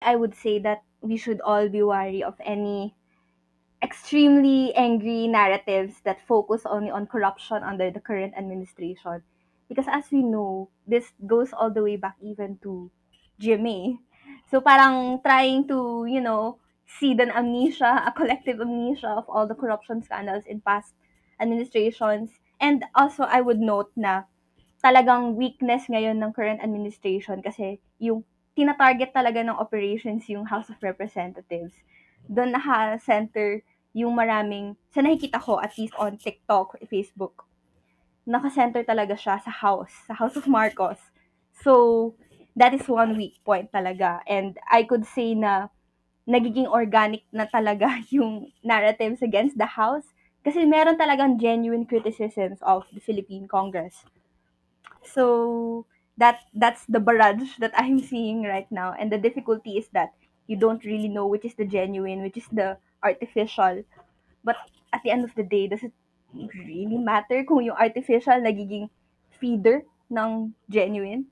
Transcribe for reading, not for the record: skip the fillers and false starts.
I would say that we should all be wary of any extremely angry narratives that focus only on corruption under the current administration. Because as we know, this goes all the way back even to GMA. So parang trying to, see an amnesia, a collective amnesia of all the corruption scandals in past administrations. And also, I would note na talagang weakness ngayon ng current administration kasi yung tina-target talaga ng operations yung House of Representatives. Doon naka-center yung maraming, sa nakikita ko at least on TikTok, Facebook, naka-center talaga siya sa House of Marcos. So, that is one weak point talaga. And I could say na nagiging organic na talaga yung narratives against the House kasi meron talagang genuine criticisms of the Philippine Congress. So that's the barrage that I'm seeing right now. And the difficulty is that you don't really know which is the genuine, which is the artificial. But at the end of the day, does it really matter kung yung artificial nagiging feeder ng genuine?